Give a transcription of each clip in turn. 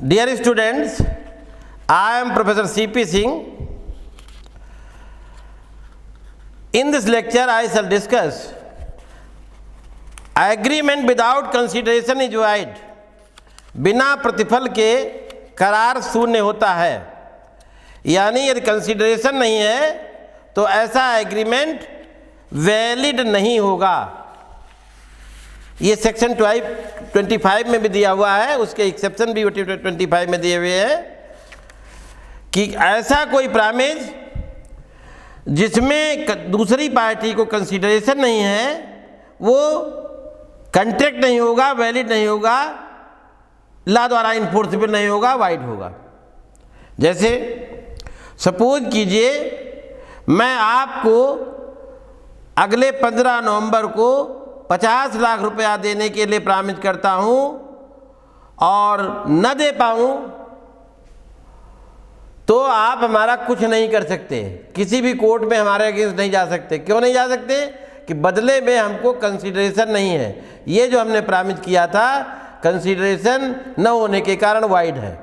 Dear students, I am Professor C.P. Singh. In this lecture, I shall discuss agreement without consideration is void. बिना प्रतिफल के करार शून्य होता है, यानी यदि कंसिडरेशन नहीं है तो ऐसा एग्रीमेंट वैलिड नहीं होगा। ये सेक्शन 25 में भी दिया हुआ है, उसके एक्सेप्शन भी 25 में दिए हुए हैं कि ऐसा कोई प्रामिस जिसमें दूसरी पार्टी को कंसिडरेशन नहीं है वो कॉन्ट्रैक्ट नहीं होगा, वैलिड नहीं होगा, लॉ द्वारा इन्फोर्सेबल नहीं होगा, वाइड होगा। जैसे सपोज कीजिए मैं आपको अगले 15 नवंबर को 50 लाख रुपया देने के लिए प्रामिस करता हूं और न दे पाऊं तो आप हमारा कुछ नहीं कर सकते, किसी भी कोर्ट में हमारे अगेंस्ट नहीं जा सकते। क्यों नहीं जा सकते? कि बदले में हमको कंसिडरेशन नहीं है। ये जो हमने प्रामिस किया था कंसिडरेशन न होने के कारण वाइड है।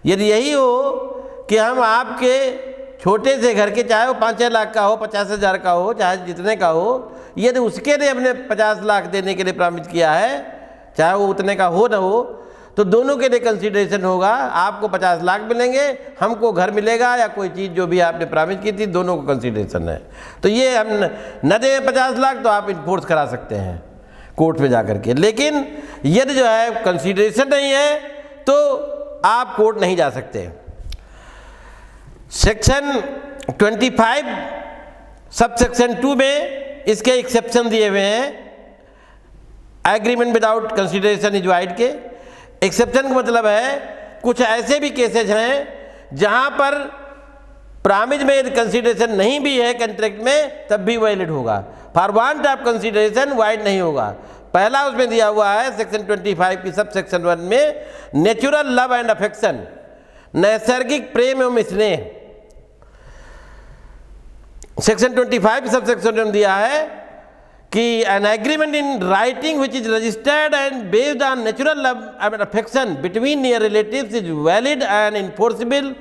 यदि यही हो कि हम आपके छोटे से घर के, चाहे वो 5 लाख का हो, 50,000 का हो, चाहे जितने का हो, यदि उसके लिए हमने 50 लाख देने के लिए प्रामिस किया है, चाहे वो उतने का हो ना हो, तो दोनों के लिए कंसिडरेशन होगा। आपको 50 लाख मिलेंगे, हमको घर मिलेगा, या कोई चीज़ जो भी आपने प्रामिस की थी, दोनों को कंसिडरेशन है। तो ये हम न दें 50 लाख तो आप इन्फोर्स करा सकते हैं कोर्ट में जाकर के। लेकिन यदि जो है कंसिडरेशन नहीं है तो आप कोर्ट नहीं जा सकते। सेक्शन 25 सब सेक्शन 2 में इसके एक्सेप्शन दिए हुए हैं। Agreement without consideration is wide के एक्सेप्शन का मतलब है कुछ ऐसे भी केसेज हैं जहां पर प्रामिस में कंसिडरेशन नहीं भी है कॉन्ट्रैक्ट में, तब भी वैलिड होगा। For want of consideration wide नहीं होगा। पहला उसमें दिया हुआ है सेक्शन 25 की सब सेक्शन 1 में, नेचुरल लव एंड अफेक्शन, नैसर्गिक प्रेम एवं स्नेह। सेक्शन 25 सब सेक्शन 1 दिया है कि an agreement in writing which is registered and based on natural love and affection between near relatives is valid and enforceable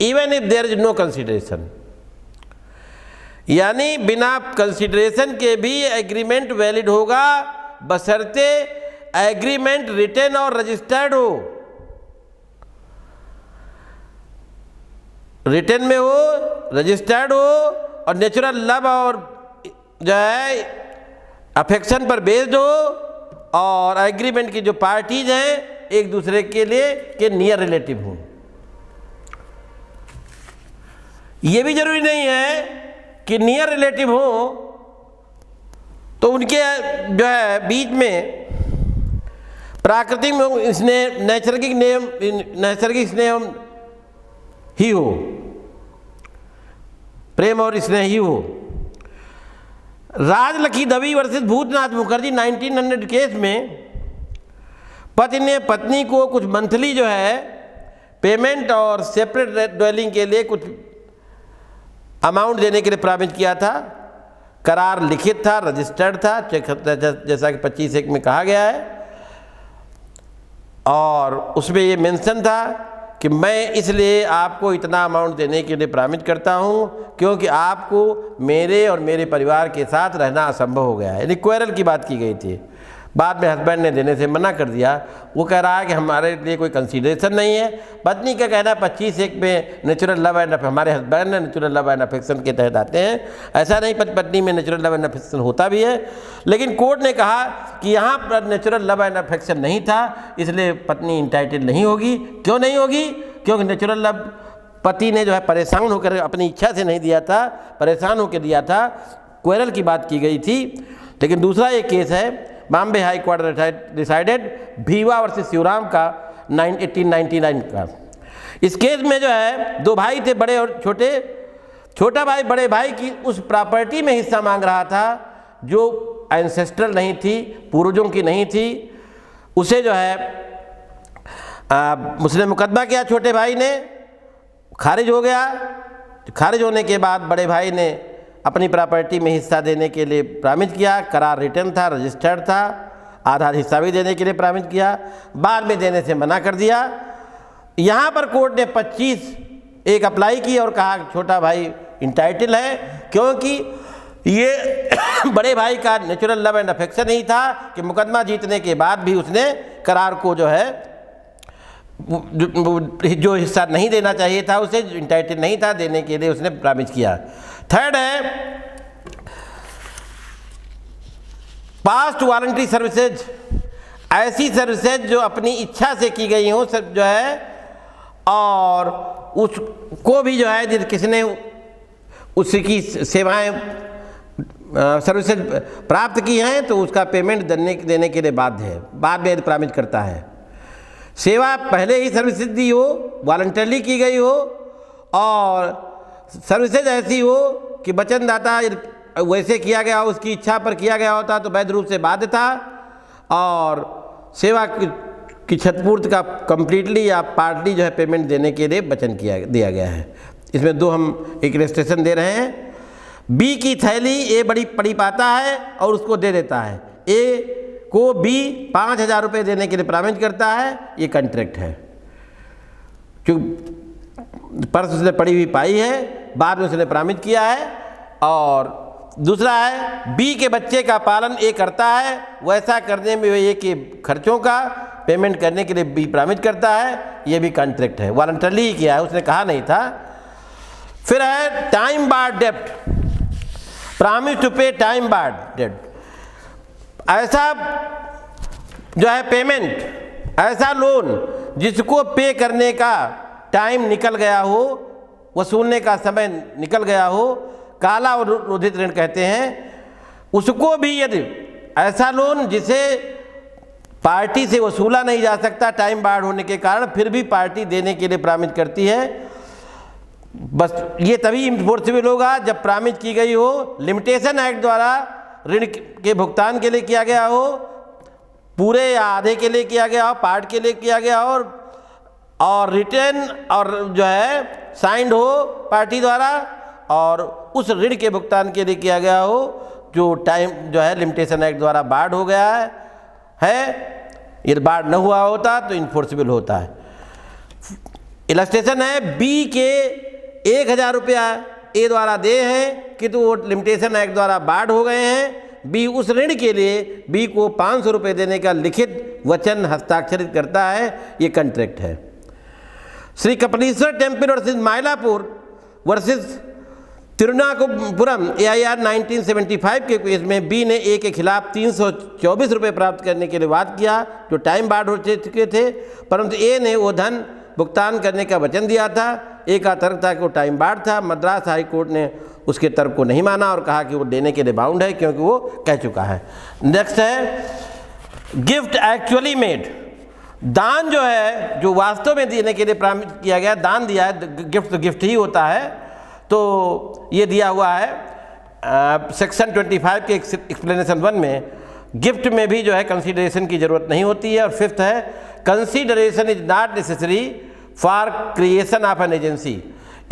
even if there is no consideration. यानी बिना consideration के भी agreement valid होगा, बशर्ते agreement written और registered हो, written में हो, रजिस्टर्ड हो और नेचुरल लव और जो है अफेक्शन पर बेस्ड हो, और एग्रीमेंट की जो पार्टीज हैं एक दूसरे के लिए के नियर रिलेटिव हों। ये भी जरूरी नहीं है कि नियर रिलेटिव हो तो उनके जो है बीच में प्राकृतिक स्नेह, नैसर्गिक स्नेह ही हो, प्रेम और स्नेह ही हो। राजलखी दवी वर्सेस भूतनाथ मुखर्जी 1900 केस में पति ने पत्नी को कुछ मंथली जो है पेमेंट और सेपरेट ड्वेलिंग के लिए कुछ अमाउंट देने के लिए प्रामिस किया था। करार लिखित था, रजिस्टर्ड था, जैसा कि 25(1) में कहा गया है, और उसमें ये मेंशन था कि मैं इसलिए आपको इतना अमाउंट देने के लिए प्रामिस करता हूं क्योंकि आपको मेरे और मेरे परिवार के साथ रहना असंभव हो गया है। यानी क्वेरल की बात की गई थी। बाद में हस्बैंड ने देने से मना कर दिया। वो कह रहा है कि हमारे लिए कोई कंसीडरेशन नहीं है। पत्नी का कहना 25(1) में नेचुरल लव एंड हमारे हस्बैंड ने नेचुरल लव एंड अफेक्शन के तहत आते हैं। ऐसा नहीं, पत्नी में नेचुरल लव एंड अफेक्शन होता भी है, लेकिन कोर्ट ने कहा कि यहाँ पर नेचुरल लव एंड अफेक्शन नहीं था, इसलिए पत्नी इंटाइटल नहीं होगी। क्यों नहीं होगी? क्योंकि नेचुरल लव पति ने जो है परेशान होकर, अपनी इच्छा से नहीं दिया था, परेशान होकर दिया था। क्वेरल की बात की गई थी। लेकिन दूसरा एक केस है Bombay high court decided Bhiva versus Shivram का 1899 का। इस केस में जो है 2 भाई थे, बड़े और छोटे। छोटा भाई बड़े भाई की उस प्रॉपर्टी में हिस्सा मांग रहा था जो एंसेस्ट्रल नहीं थी, पूर्वजों की नहीं थी। उसे जो है उसने मुकदमा किया, छोटे भाई ने, खारिज हो गया। खारिज होने के बाद बड़े भाई ने अपनी प्रॉपर्टी में हिस्सा देने के लिए प्रामिस किया। करार रिटर्न था, रजिस्टर्ड था, आधा हिस्सा भी देने के लिए प्रामिस किया। बाद में देने से मना कर दिया। यहाँ पर कोर्ट ने 25 एक अप्लाई की और कहा छोटा भाई इंटाइटल है, क्योंकि ये बड़े भाई का नेचुरल लव एंड अफेक्शन ही था कि मुकदमा जीतने के बाद भी उसने करार को जो है जो हिस्सा नहीं देना चाहिए था उसे, इंटाइटल नहीं था देने के लिए, उसने प्रॉमिस किया। थर्ड है पास्ट वॉलंटरी सर्विसेज, ऐसी सर्विसेज जो अपनी इच्छा से की गई हों सब जो है, और उसको भी जो है जिस किसी ने उसकी सेवाएं सर्विसेज प्राप्त की हैं तो उसका पेमेंट देने के लिए बाध्य है, बाद में प्रॉमिस करता है। सेवा पहले ही सर्विसेज दी हो, वॉलंटरली की गई हो, और सर्विसेज ऐसी हो कि वचनदाता वैसे किया गया, उसकी इच्छा पर किया गया होता तो वैध रूप से बाध्य था, और सेवा की क्षतिपूर्ति का कंप्लीटली या पार्टली जो है पेमेंट देने के लिए वचन दिया गया है। इसमें दो हम एक इलस्ट्रेशन दे रहे हैं। बी की थैली ए बड़ी पड़ी पाता है और उसको दे देता है, ए को बी 5,000 रुपये देने के लिए प्रॉमिस करता है, ये कॉन्ट्रैक्ट है। क्योंकि पर्स उसने पड़ी हुई पाई है, बाद में उसने प्रॉमिस किया है। और दूसरा है बी के बच्चे का पालन ए करता है, वैसा करने में ए के खर्चों का पेमेंट करने के लिए बी प्रॉमिस करता है, ये भी कॉन्ट्रैक्ट है, वॉलंटरली ही किया है, उसने कहा नहीं था। फिर है टाइम बार्ड डेब्ट, प्रॉमिस टू पे टाइम बार्ड डेब्ट, ऐसा जो है पेमेंट, ऐसा लोन जिसको पे करने का टाइम निकल गया हो, वसूलने का समय निकल गया हो, काला और रोधित ऋण कहते हैं, उसको भी यदि ऐसा लोन जिसे पार्टी से वसूला नहीं जा सकता टाइम बार्ड होने के कारण, फिर भी पार्टी देने के लिए प्रॉमिस करती है, बस ये तभी इन्फोर्सेबल होगा जब प्रॉमिस की गई हो, लिमिटेशन एक्ट द्वारा ऋण के भुगतान के लिए किया गया हो, पूरे या आधे के लिए किया गया हो, पार्ट के लिए किया गया हो, और रिटर्न और जो है साइंड हो पार्टी द्वारा, और उस ऋण के भुगतान के लिए किया गया हो जो टाइम जो है लिमिटेशन एक्ट द्वारा बार्ड हो गया है। यदि बार्ड न हुआ होता तो इन्फोर्सेबल होता है। इलस्ट्रेशन है बी के 1,000 रुपया ए द्वारा दे हैं कि तो वो लिमिटेशन एक्ट द्वारा बार्ड हो गए हैं, बी उस ऋण के लिए बी को 500 रुपये देने का लिखित वचन हस्ताक्षरित करता है, ये कॉन्ट्रैक्ट है। Shri Kapileshwar temple versus Mylapore versus Thiruvananthapuram AIR 1975 के केस में बी ने ए के खिलाफ 324 रुपये प्राप्त करने के लिए वाद किया जो टाइम बार्ड हो चुके थे, परंतु ए ने वो धन भुगतान करने का वचन दिया था। ए का तर्क था कि वो टाइम बार्ड था। मद्रास हाई कोर्ट ने उसके तर्क को नहीं माना और कहा कि वो देने के लिए बाउंड है क्योंकि वो कह चुका है। नेक्स्ट है गिफ्ट एक्चुअली मेड, दान जो है जो वास्तव में देने के लिए प्रॉमिस किया गया, दान दिया है, गिफ्ट तो गिफ्ट ही होता है, तो ये दिया हुआ है सेक्शन 25 के एक्सप्लेनेशन 1 में। गिफ्ट में भी जो है कंसीडरेशन की ज़रूरत नहीं होती है। और फिफ्थ है consideration is not necessary for creation of an agency,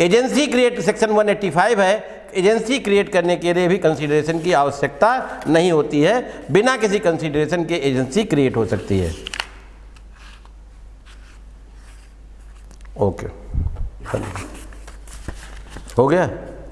agency create, section 185 है, एजेंसी क्रिएट करने के लिए भी कंसीडरेशन की आवश्यकता नहीं होती है, बिना किसी कंसीडरेशन के एजेंसी क्रिएट हो सकती है। ओके, हो गया।